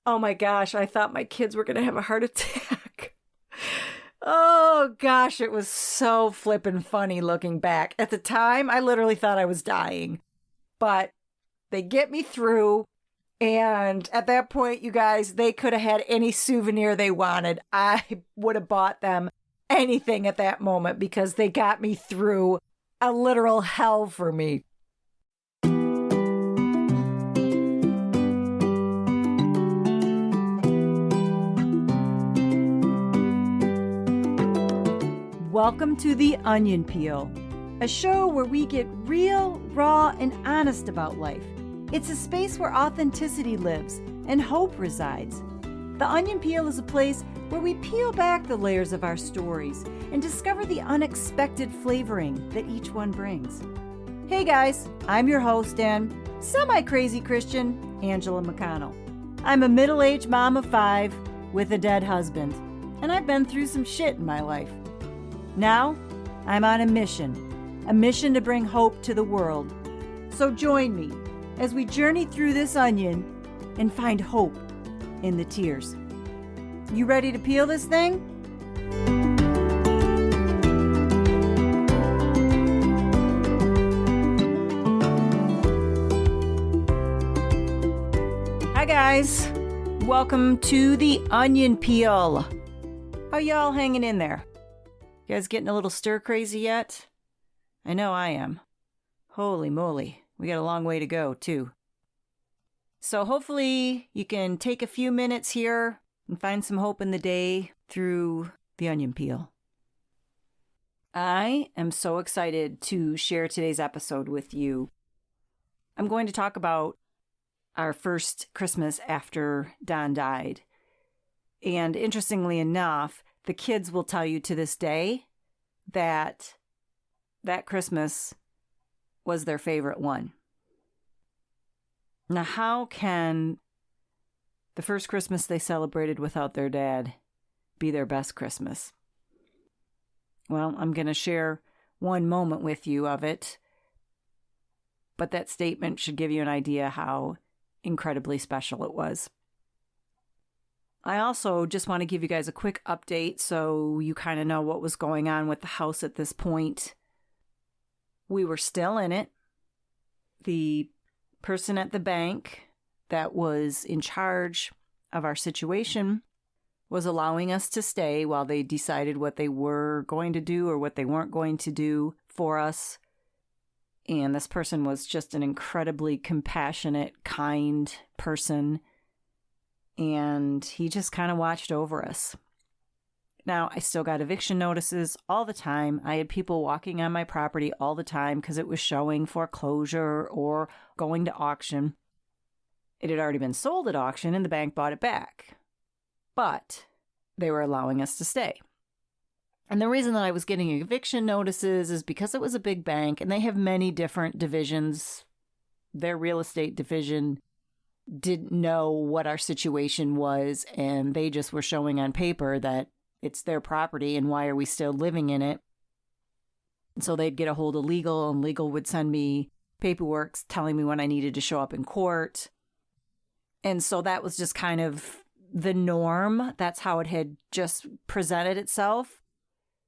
Oh my gosh, I thought my kids were going to have a heart attack. Oh gosh, it was so flippin' funny looking back. At the time, I literally thought I was dying. But they get me through. And at that point, you guys, they could have had any souvenir they wanted. I would have bought them anything at that moment because they got me through a literal hell for me. Welcome to The Onion Peel, a show where we get real, raw, and honest about life. It's a space where authenticity lives and hope resides. The Onion Peel is a place where we peel back the layers of our stories and discover the unexpected flavoring that each one brings. Hey guys, I'm your host and semi-crazy Christian, Angela McConnell. I'm a middle-aged mom of 5 with a dead husband, and I've been through some shit in my life. Now, I'm on a mission to bring hope to the world. So join me as we journey through this onion and find hope in the tears. You ready to peel this thing? Hi guys, welcome to The Onion Peel. How y'all hanging in there? You guys getting a little stir crazy yet? I know I am. Holy moly, we got a long way to go, too. So hopefully you can take a few minutes here and find some hope in the day through the onion peel. I am so excited to share today's episode with you. I'm going to talk about our first Christmas after Don died. And interestingly enough, the kids will tell you to this day that that Christmas was their favorite one. Now, how can the first Christmas they celebrated without their dad be their best Christmas? Well, I'm going to share one moment with you of it, but that statement should give you an idea how incredibly special it was. I also just want to give you guys a quick update so you kind of know what was going on with the house at this point. We were still in it. The person at the bank that was in charge of our situation was allowing us to stay while they decided what they were going to do or what they weren't going to do for us. And this person was just an incredibly compassionate, kind person. And he just kind of watched over us. Now, I still got eviction notices all the time. I had people walking on my property all the time because it was showing foreclosure or going to auction. It had already been sold at auction and the bank bought it back. But they were allowing us to stay. And the reason that I was getting eviction notices is because it was a big bank and they have many different divisions. Their real estate division didn't know what our situation was, and they just were showing on paper that it's their property and why are we still living in it. And so they'd get a hold of legal, and legal would send me paperwork telling me when I needed to show up in court. And so that was just kind of the norm. That's how it had just presented itself.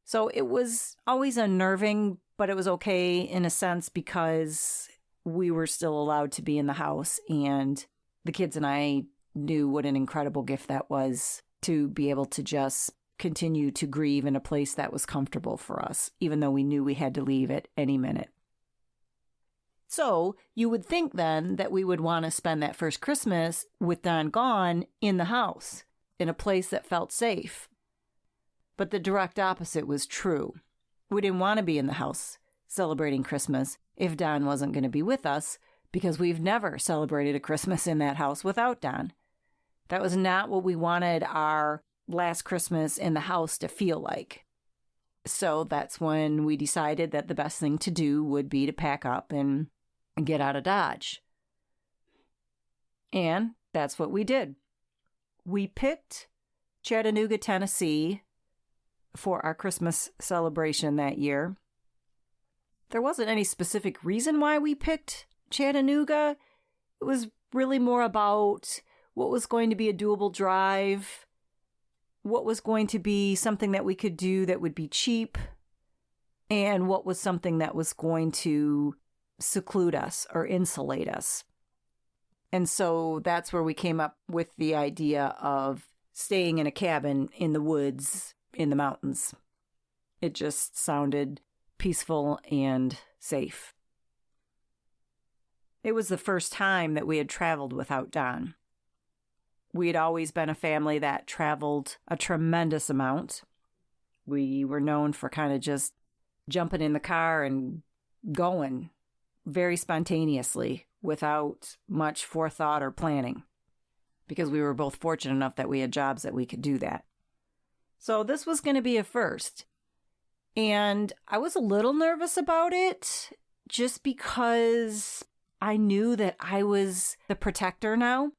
So it was always unnerving, but it was okay in a sense because we were still allowed to be in the house, and the kids and I knew what an incredible gift that was to be able to just continue to grieve in a place that was comfortable for us, even though we knew we had to leave at any minute. So you would think then that we would want to spend that first Christmas with Don gone in the house, in a place that felt safe. But the direct opposite was true. We didn't want to be in the house celebrating Christmas if Don wasn't going to be with us, because we've never celebrated a Christmas in that house without Don. That was not what we wanted our last Christmas in the house to feel like. So that's when we decided that the best thing to do would be to pack up and get out of Dodge. And that's what we did. We picked Chattanooga, Tennessee for our Christmas celebration that year. There wasn't any specific reason why we picked Chattanooga. It was really more about what was going to be a doable drive, what was going to be something that we could do that would be cheap, and what was something that was going to seclude us or insulate us. And so that's where we came up with the idea of staying in a cabin in the woods, in the mountains. It just sounded peaceful and safe. It was the first time that we had traveled without Don. We had always been a family that traveled a tremendous amount. We were known for kind of just jumping in the car and going very spontaneously without much forethought or planning, because we were both fortunate enough that we had jobs that we could do that. So this was going to be a first. And I was a little nervous about it just because I knew that I was the protector now.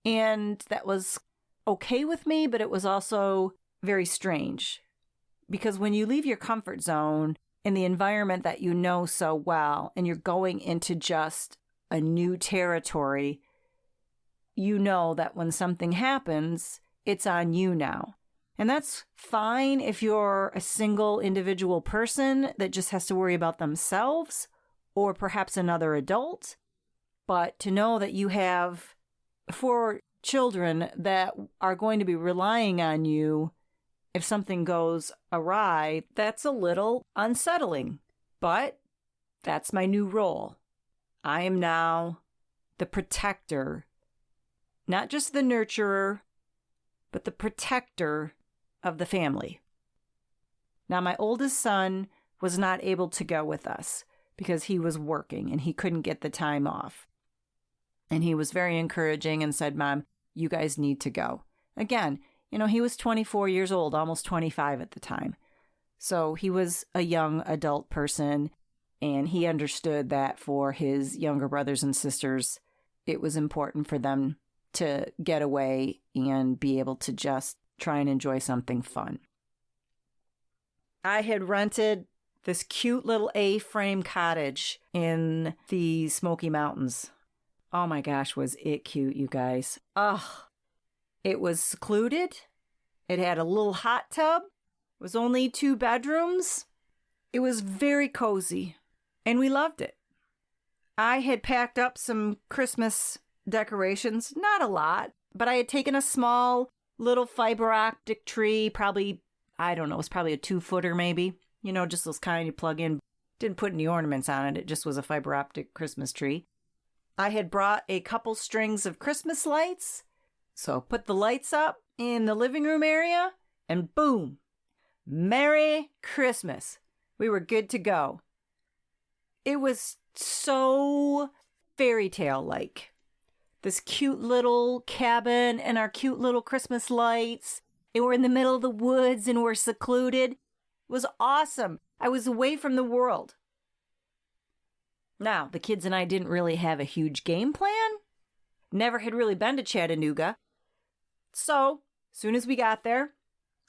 And that was okay with me, but it was also very strange. Because when you leave your comfort zone in the environment that you know so well, and you're going into just a new territory, you know that when something happens, it's on you now. And that's fine if you're a single individual person that just has to worry about themselves, or perhaps another adult. But to know that you have 4 children that are going to be relying on you if something goes awry, that's a little unsettling. But that's my new role. I am now the protector, not just the nurturer, but the protector of the family. Now, my oldest son was not able to go with us because he was working and he couldn't get the time off. And he was very encouraging and said, "Mom, you guys need to go." Again, he was 24 years old, almost 25 at the time. So he was a young adult person, and he understood that for his younger brothers and sisters, it was important for them to get away and be able to just try and enjoy something fun. I had rented this cute little A-frame cottage in the Smoky Mountains. Oh my gosh, was it cute, you guys. It was secluded. It had a little hot tub. It was only 2 bedrooms. It was very cozy, and we loved it. I had packed up some Christmas decorations, not a lot, but I had taken a small little fiber optic tree, probably, I don't know, it was probably a 2-footer maybe. Just those kind you plug in. Didn't put any ornaments on it. It just was a fiber optic Christmas tree. I had brought a couple strings of Christmas lights. So put the lights up in the living room area, and boom, Merry Christmas. We were good to go. It was so fairy tale-like. This cute little cabin and our cute little Christmas lights. And we're in the middle of the woods and we're secluded. It was awesome. I was away from the world. Now, the kids and I didn't really have a huge game plan. Never had really been to Chattanooga. So, as soon as we got there,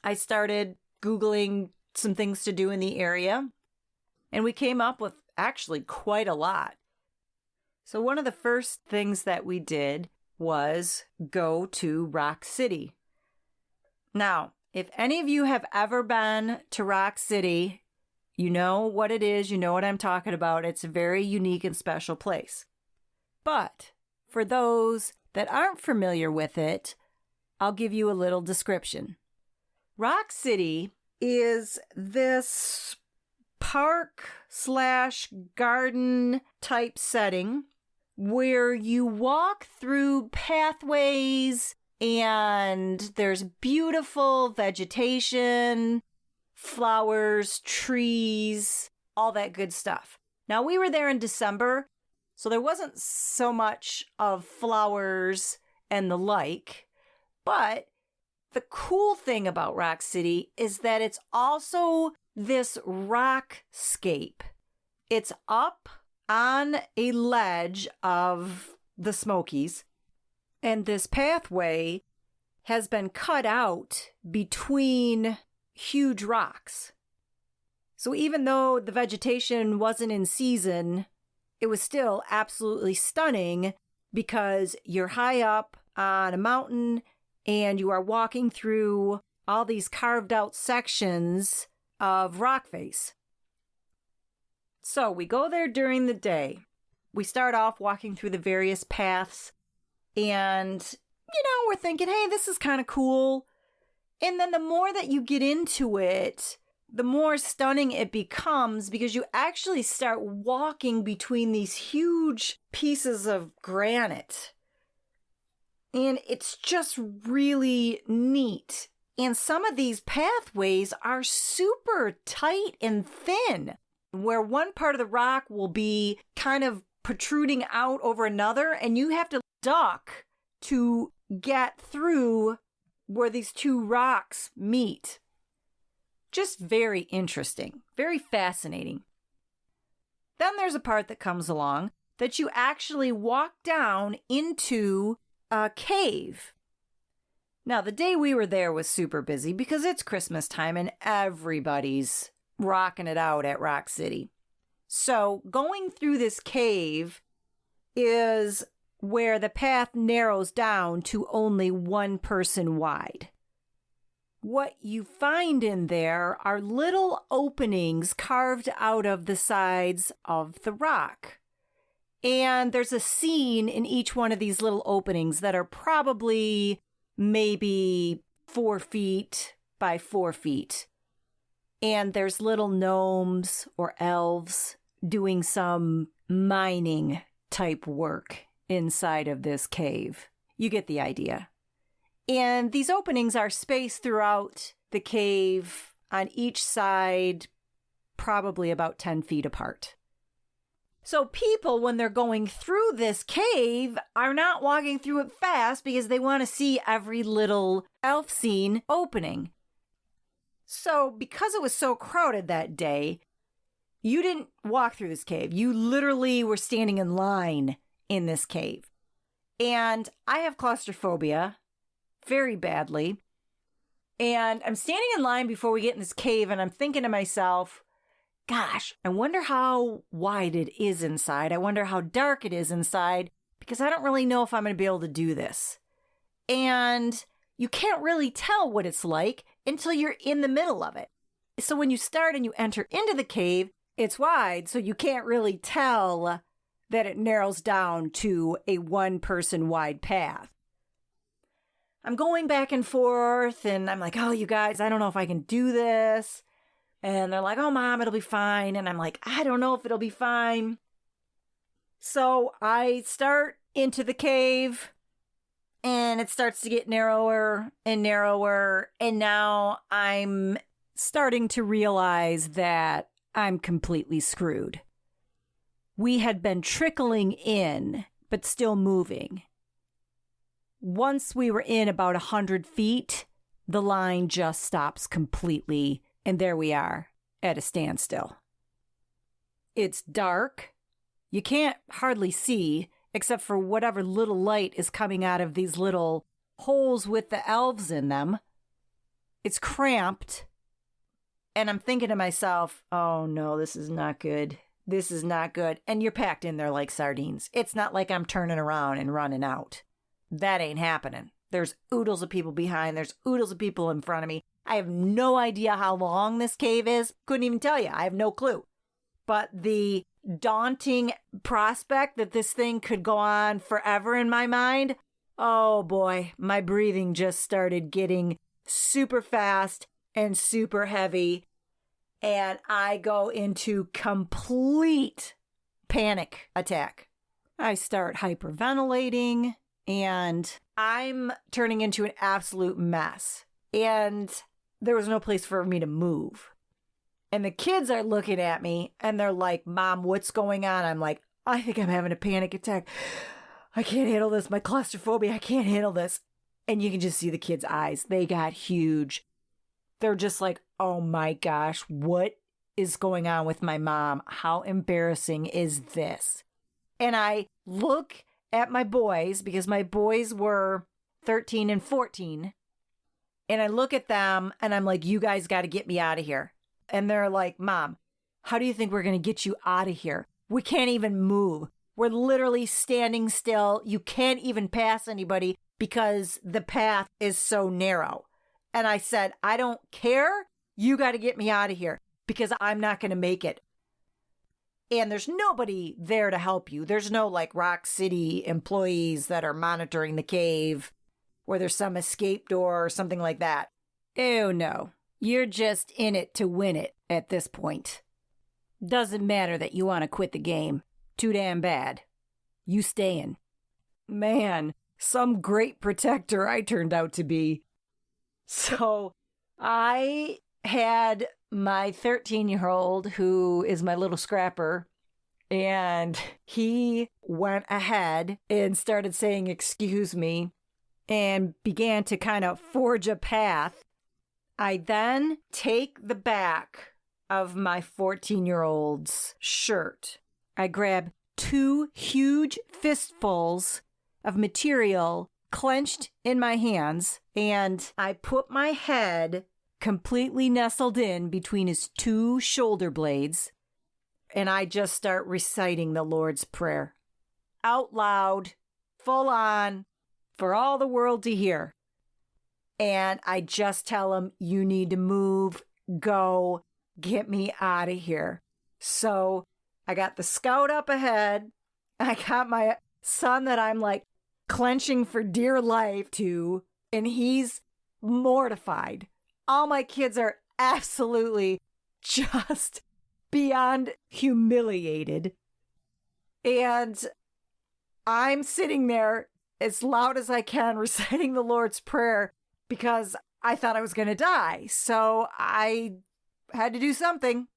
I started Googling some things to do in the area. And we came up with actually quite a lot. So one of the first things that we did was go to Rock City. Now, if any of you have ever been to Rock City, you know what it is, you know what I'm talking about. It's a very unique and special place. But for those that aren't familiar with it, I'll give you a little description. Rock City is this park/garden type setting where you walk through pathways and there's beautiful vegetation, flowers, trees, all that good stuff. Now, we were there in December, so there wasn't so much of flowers and the like, but the cool thing about Rock City is that it's also this rockscape. It's up on a ledge of the Smokies, and this pathway has been cut out between huge rocks. So even though the vegetation wasn't in season, it was still absolutely stunning because you're high up on a mountain and you are walking through all these carved out sections of rock face. So we go there during the day. We start off walking through the various paths and, we're thinking, hey, this is kind of cool. And then the more that you get into it, the more stunning it becomes because you actually start walking between these huge pieces of granite. And it's just really neat. And some of these pathways are super tight and thin, where one part of the rock will be kind of protruding out over another, and you have to duck to get through where these two rocks meet. Just very interesting, very fascinating. Then there's a part that comes along that you actually walk down into a cave. Now, the day we were there was super busy because it's Christmas time and everybody's rocking it out at Rock City. So going through this cave is where the path narrows down to only one person wide. What you find in there are little openings carved out of the sides of the rock. And there's a scene in each one of these little openings that are probably maybe 4 feet by 4 feet. And there's little gnomes or elves doing some mining type work inside of this cave. You get the idea. And these openings are spaced throughout the cave on each side, probably about 10 feet apart. So people, when they're going through this cave, are not walking through it fast because they want to see every little elf scene opening. So because it was so crowded that day, you didn't walk through this cave. You literally were standing in line in this cave. And I have claustrophobia very badly. And I'm standing in line before we get in this cave and I'm thinking to myself, gosh, I wonder how wide it is inside. I wonder how dark it is inside because I don't really know if I'm going to be able to do this. And you can't really tell what it's like until you're in the middle of it. So when you start and you enter into the cave, it's wide, so you can't really tell that it narrows down to a one-person wide path. I'm going back and forth, and I'm like, oh, you guys, I don't know if I can do this. And they're like, oh, Mom, it'll be fine. And I'm like, I don't know if it'll be fine. So I start into the cave, and it starts to get narrower and narrower. And now I'm starting to realize that I'm completely screwed. We had been trickling in, but still moving. Once we were in about 100 feet, the line just stops completely, and there we are at a standstill. It's dark. You can't hardly see, except for whatever little light is coming out of these little holes with the elves in them. It's cramped. And I'm thinking to myself, oh no, this is not good. This is not good. And you're packed in there like sardines. It's not like I'm turning around and running out. That ain't happening. There's oodles of people behind. There's oodles of people in front of me. I have no idea how long this cave is. Couldn't even tell you. I have no clue. But the daunting prospect that this thing could go on forever in my mind, oh boy, my breathing just started getting super fast and super heavy. And I go into complete panic attack. I start hyperventilating. And I'm turning into an absolute mess. And there was no place for me to move. And the kids are looking at me and they're like, Mom, what's going on? I'm like, I think I'm having a panic attack. I can't handle this. My claustrophobia, I can't handle this. And you can just see the kids' eyes. They got huge. They're just like, oh my gosh, what is going on with my mom? How embarrassing is this? And I look at my boys, because my boys were 13 and 14. And I look at them and I'm like, you guys got to get me out of here. And they're like, Mom, how do you think we're going to get you out of here? We can't even move. We're literally standing still. You can't even pass anybody because the path is so narrow. And I said, I don't care. You got to get me out of here because I'm not going to make it. And there's nobody there to help you. There's no like Rock City employees that are monitoring the cave or there's some escape door or something like that. Oh no, you're just in it to win it at this point. Doesn't matter that you want to quit the game. Too damn bad. You stayin'. Man, some great protector I turned out to be. So I had my 13-year-old, who is my little scrapper, and he went ahead and started saying, excuse me, and began to kind of forge a path. I then take the back of my 14-year-old's shirt. I grab 2 huge fistfuls of material clenched in my hands, and I put my head completely nestled in between his 2 shoulder blades, and I just start reciting the Lord's Prayer. Out loud, full on, for all the world to hear. And I just tell him, you need to move, go, get me out of here. So I got the scout up ahead. I got my son that I'm like clenching for dear life to, and he's mortified. All my kids are absolutely just beyond humiliated. And I'm sitting there as loud as I can reciting the Lord's Prayer because I thought I was going to die. So I had to do something.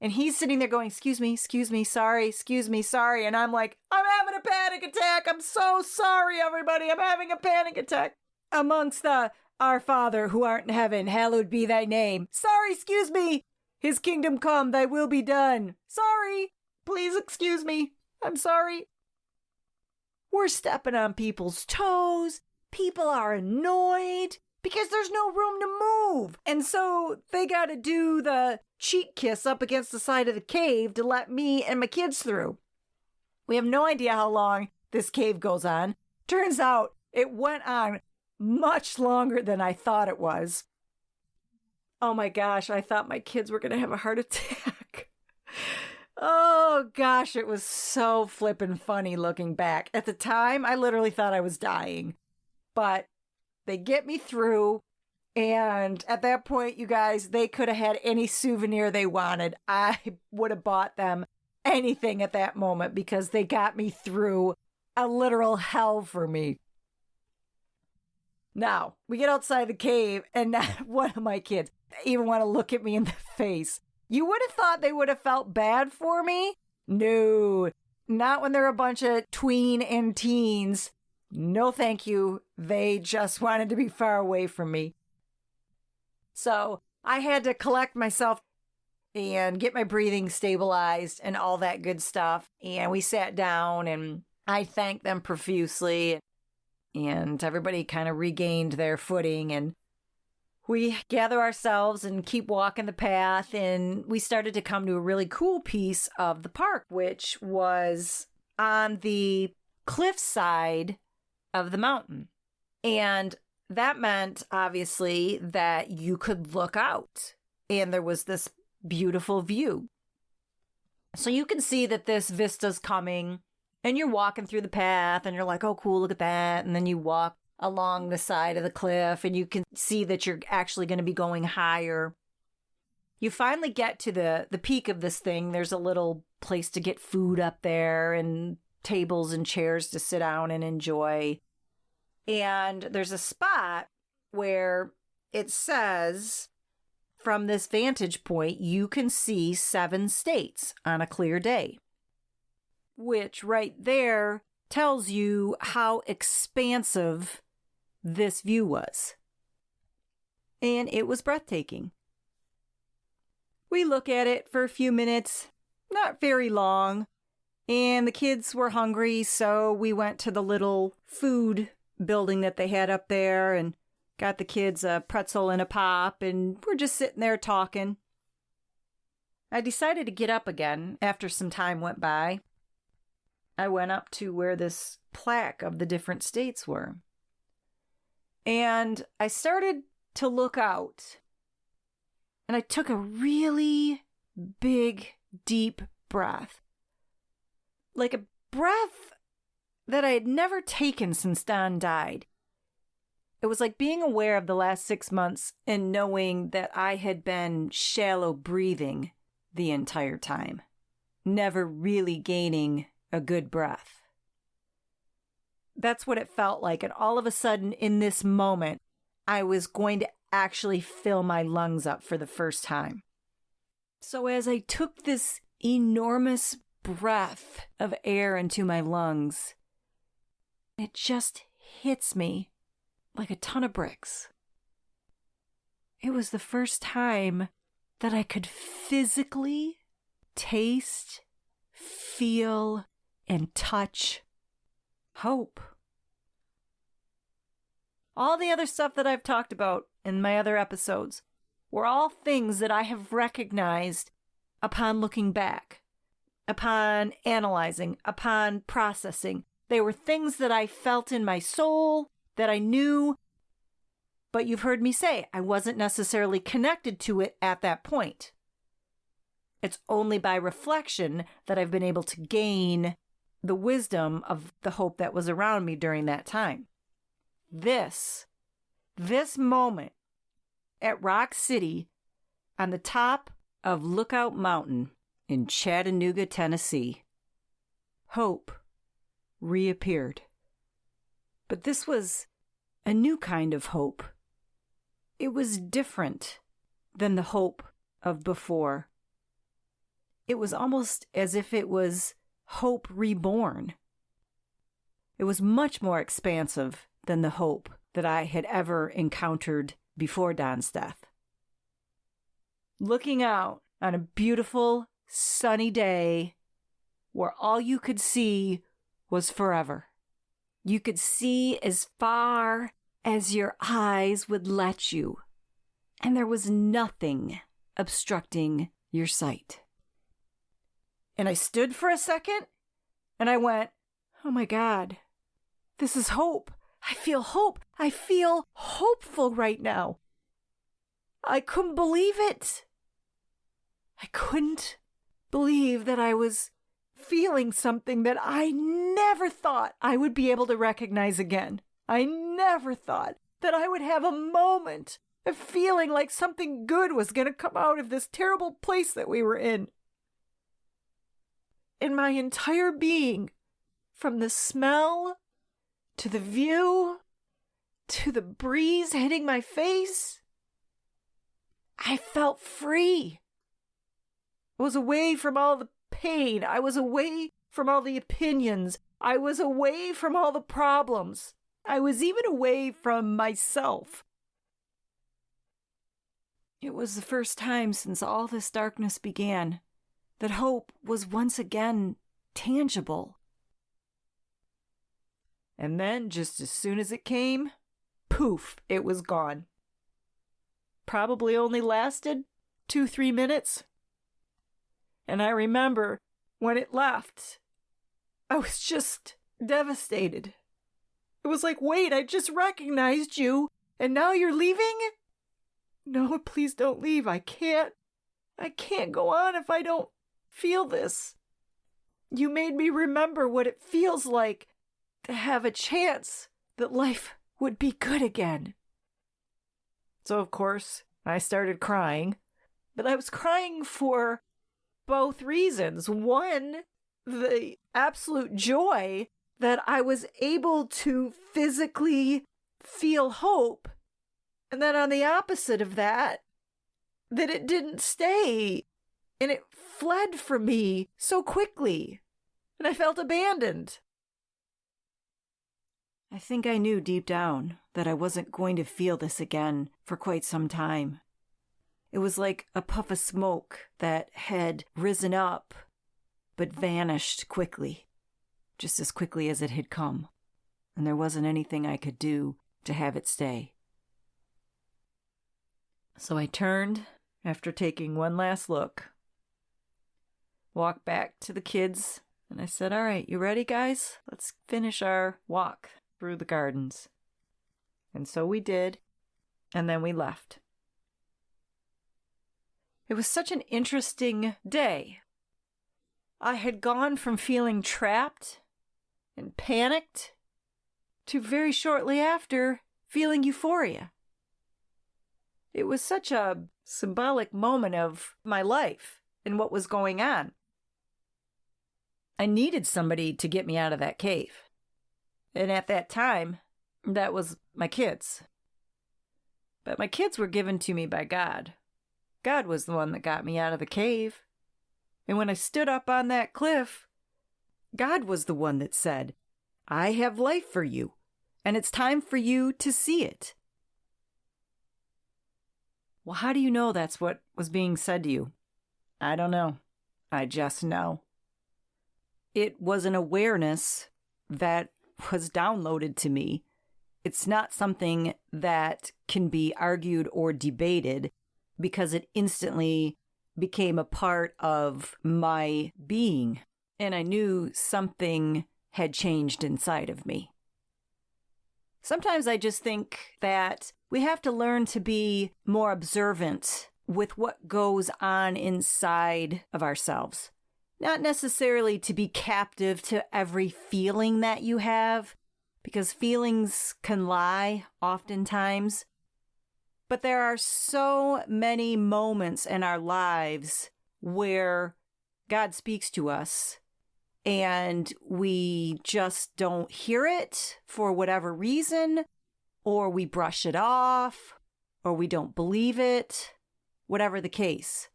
And he's sitting there going, excuse me, sorry. And I'm like, I'm having a panic attack. I'm so sorry, everybody. I'm having a panic attack. Amongst the Our Father who art in heaven, hallowed be thy name. Sorry, excuse me. His kingdom come, thy will be done. Sorry. Please excuse me. I'm sorry. We're stepping on people's toes. People are annoyed because there's no room to move. And so they got to do the cheek kiss up against the side of the cave to let me and my kids through. We have no idea how long this cave goes on. Turns out it went on much longer than I thought it was. Oh my gosh, I thought my kids were going to have a heart attack. Oh gosh, it was so flippin' funny looking back. At the time, I literally thought I was dying. But they get me through, and at that point, you guys, they could have had any souvenir they wanted. I would have bought them anything at that moment because they got me through a literal hell for me. Now, we get outside the cave, and not one of my kids even want to look at me in the face. You would have thought they would have felt bad for me? No, not when they're a bunch of tween and teens. No, thank you. They just wanted to be far away from me. So I had to collect myself and get my breathing stabilized and all that good stuff. And we sat down and I thanked them profusely. And everybody kind of regained their footing. And we gather ourselves and keep walking the path. And we started to come to a really cool piece of the park, which was on the cliffside of the mountain. And that meant, obviously, that you could look out. And there was this beautiful view. So you can see that this vista's coming. And you're walking through the path and you're like, oh, cool, look at that. And then you walk along the side of the cliff and you can see that you're actually going to be going higher. You finally get to the peak of this thing. There's a little place to get food up there and tables and chairs to sit down and enjoy. And there's a spot where it says, from this vantage point, you can see 7 states on a clear day. Which right there tells you how expansive this view was. And it was breathtaking. We look at it for a few minutes, not very long, and the kids were hungry, so we went to the little food building that they had up there and got the kids a pretzel and a pop, and we're just sitting there talking. I decided to get up again after some time went by. I went up to where this plaque of the different states were. And I started to look out. And I took a really big, deep breath. Like a breath that I had never taken since Don died. It was like being aware of the last 6 months and knowing that I had been shallow breathing the entire time, never really gaining a good breath. That's what it felt like. And all of a sudden, in this moment, I was going to actually fill my lungs up for the first time. So as I took this enormous breath of air into my lungs, it just hits me like a ton of bricks. It was the first time that I could physically taste, feel, and touch hope. All the other stuff that I've talked about in my other episodes were all things that I have recognized upon looking back, upon analyzing, upon processing. They were things that I felt in my soul, that I knew, but you've heard me say I wasn't necessarily connected to it at that point. It's only by reflection that I've been able to gain the wisdom of the hope that was around me during that time. This moment at Rock City on the top of Lookout Mountain in Chattanooga, Tennessee, hope reappeared. But this was a new kind of hope. It was different than the hope of before. It was almost as if it was hope reborn. It was much more expansive than the hope that I had ever encountered before Don's death. Looking out on a beautiful, sunny day where all you could see was forever. You could see as far as your eyes would let you, and there was nothing obstructing your sight. And I stood for a second, and I went, oh my God, this is hope. I feel hope. I feel hopeful right now. I couldn't believe it. I couldn't believe that I was feeling something that I never thought I would be able to recognize again. I never thought that I would have a moment of feeling like something good was going to come out of this terrible place that we were in. In my entire being, from the smell to the view to the breeze hitting my face, I felt free. I was away from all the pain. I was away from all the opinions. I was away from all the problems. I was even away from myself. It was the first time since all this darkness began that hope was once again tangible. And then, just as soon as it came, poof, it was gone. Probably only lasted 2-3 minutes. And I remember when it left, I was just devastated. It was like, wait, I just recognized you, and now you're leaving? No, please don't leave. I can't go on if I don't feel this. You made me remember what it feels like to have a chance that life would be good again. So, of course, I started crying, but I was crying for both reasons. One, the absolute joy that I was able to physically feel hope. And then on the opposite of that it didn't stay. And it fled from me so quickly. And I felt abandoned. I think I knew deep down that I wasn't going to feel this again for quite some time. It was like a puff of smoke that had risen up, but vanished quickly, just as quickly as it had come, and there wasn't anything I could do to have it stay. So I turned after taking one last look, walked back to the kids And I said, all right, you ready, guys? Let's finish our walk through the gardens. And so we did, and then we left. It was such an interesting day. I had gone from feeling trapped and panicked to very shortly after feeling euphoria. It was such a symbolic moment of my life and what was going on. I needed somebody to get me out of that cave. And at that time, that was my kids. But my kids were given to me by God. God was the one that got me out of the cave. And when I stood up on that cliff, God was the one that said, I have life for you, and it's time for you to see it. Well, how do you know that's what was being said to you? I don't know. I just know. It was an awareness that was downloaded to me. It's not something that can be argued or debated because it instantly became a part of my being, and I knew something had changed inside of me. Sometimes I just think that we have to learn to be more observant with what goes on inside of ourselves. Not necessarily to be captive to every feeling that you have, because feelings can lie oftentimes. But there are so many moments in our lives where God speaks to us and we just don't hear it for whatever reason, or we brush it off, or we don't believe it, whatever the case.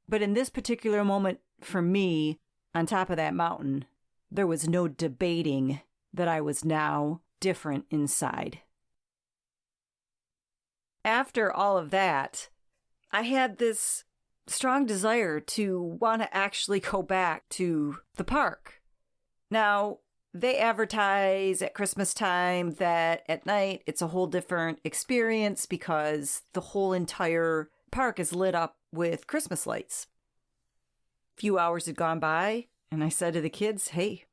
But in this particular moment for me, on top of that mountain, there was no debating that I was now different inside. After all of that, I had this strong desire to want to actually go back to the park. Now, they advertise at Christmas time that at night it's a whole different experience because the whole entire park is lit up with Christmas lights. A few hours had gone by, and I said to the kids, hey,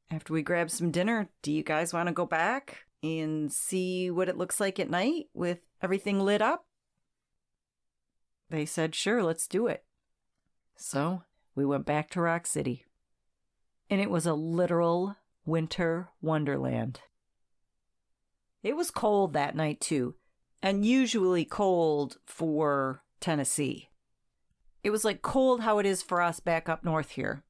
after we grab some dinner, do you guys want to go back and see what it looks like at night with everything lit up? They said, sure, let's do it. So we went back to Rock City. And it was a literal winter wonderland. It was cold that night too, unusually cold for Tennessee. It was like cold how it is for us back up north here.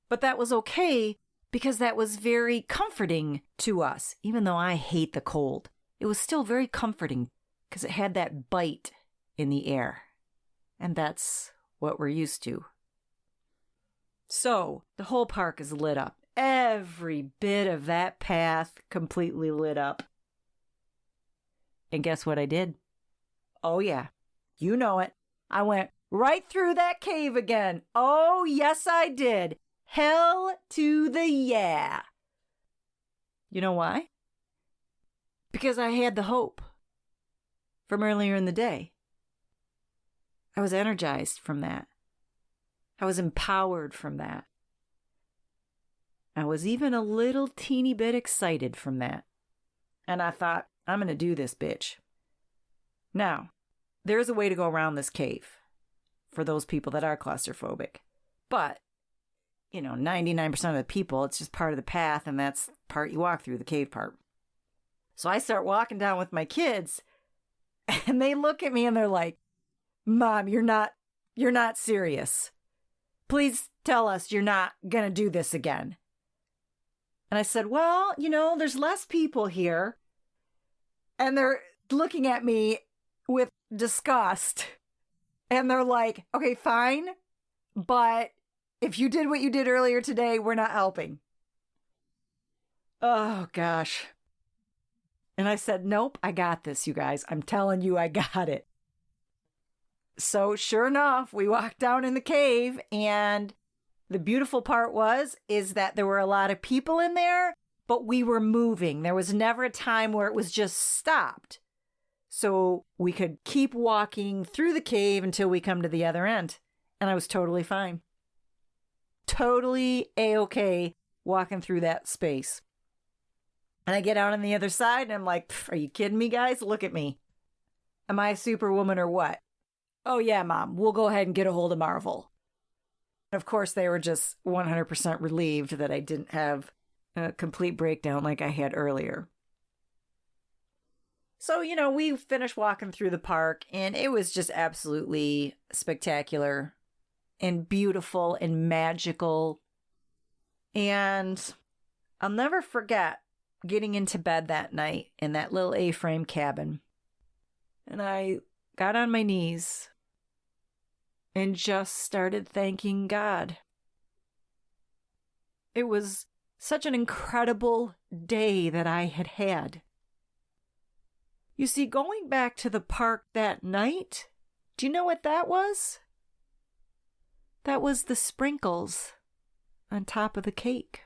But that was okay because that was very comforting to us. Even though I hate the cold, it was still very comforting because it had that bite in the air. And that's what we're used to. So the whole park is lit up. Every bit of that path completely lit up. And guess what I did? Oh yeah, you know it. I went right through that cave again. Oh yes, I did. Hell to the yeah. You know why? Because I had the hope from earlier in the day. I was energized from that. I was empowered from that. I was even a little teeny bit excited from that. And I thought, I'm going to do this, bitch. Now, there's a way to go around this cave for those people that are claustrophobic. But, 99% of the people, it's just part of the path, and that's the part you walk through, the cave part. So I start walking down with my kids, and they look at me and they're like, Mom, you're not serious. Please tell us you're not going to do this again. And I said, well, there's less people here. And they're looking at me with disgust. And they're like, okay, fine. But if you did what you did earlier today, we're not helping. Oh, gosh. And I said, nope, I got this, you guys. I'm telling you, I got it. So sure enough, we walked down in the cave, and the beautiful part is that there were a lot of people in there, but we were moving. There was never a time where it was just stopped. So we could keep walking through the cave until we come to the other end. And I was totally fine. totally A-okay walking through that space. And I get out on the other side and I'm like, are you kidding me, guys? Look at me. Am I a superwoman or what? Oh yeah, Mom, we'll go ahead and get a hold of Marvel. Of course, they were just 100% relieved that I didn't have a complete breakdown like I had earlier. So, we finished walking through the park and it was just absolutely spectacular and beautiful and magical. And I'll never forget getting into bed that night in that little A-frame cabin. And I got on my knees and just started thanking God. It was such an incredible day that I had had. You see, going back to the park that night, do you know what that was? That was the sprinkles on top of the cake.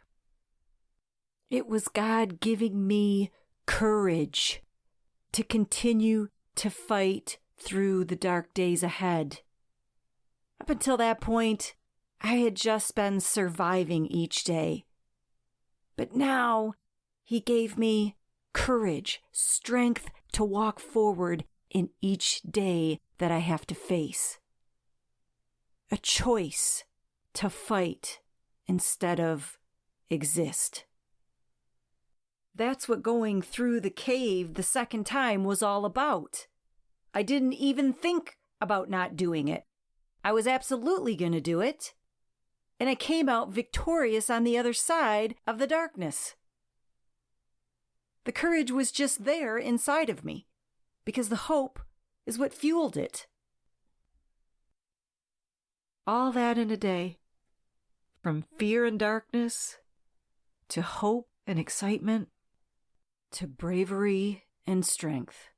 It was God giving me courage to continue to fight through the dark days ahead. Up until that point, I had just been surviving each day. But now, He gave me courage, strength to walk forward in each day that I have to face. A choice to fight instead of exist. That's what going through the cave the second time was all about. I didn't even think about not doing it. I was absolutely going to do it. And I came out victorious on the other side of the darkness. The courage was just there inside of me, because the hope is what fueled it. All that in a day, from fear and darkness, to hope and excitement, to bravery and strength.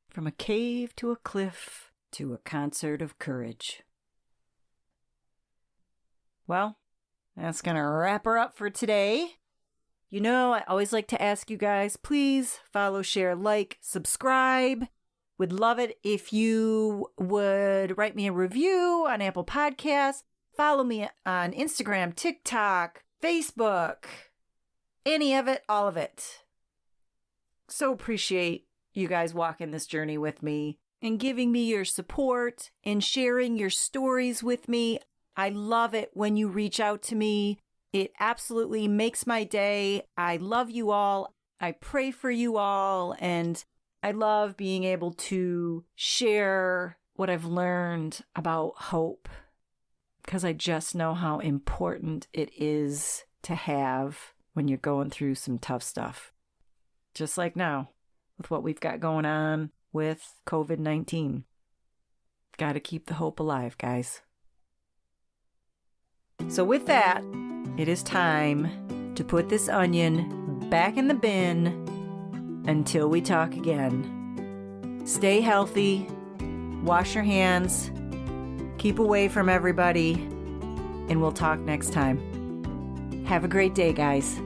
From a cave to a cliff to a concert of courage. Well, that's going to wrap her up for today. I always like to ask you guys, please follow, share, like, subscribe. Would love it if you would write me a review on Apple Podcasts. Follow me on Instagram, TikTok, Facebook, any of it, all of it. So appreciate you guys walking this journey with me and giving me your support and sharing your stories with me. I love it when you reach out to me. It absolutely makes my day. I love you all. I pray for you all. And I love being able to share what I've learned about hope, because I just know how important it is to have when you're going through some tough stuff. Just like now with what we've got going on with COVID-19. Got to keep the hope alive, guys. So with that, it is time to put this onion back in the bin until we talk again. Stay healthy, wash your hands, keep away from everybody, and we'll talk next time. Have a great day, guys.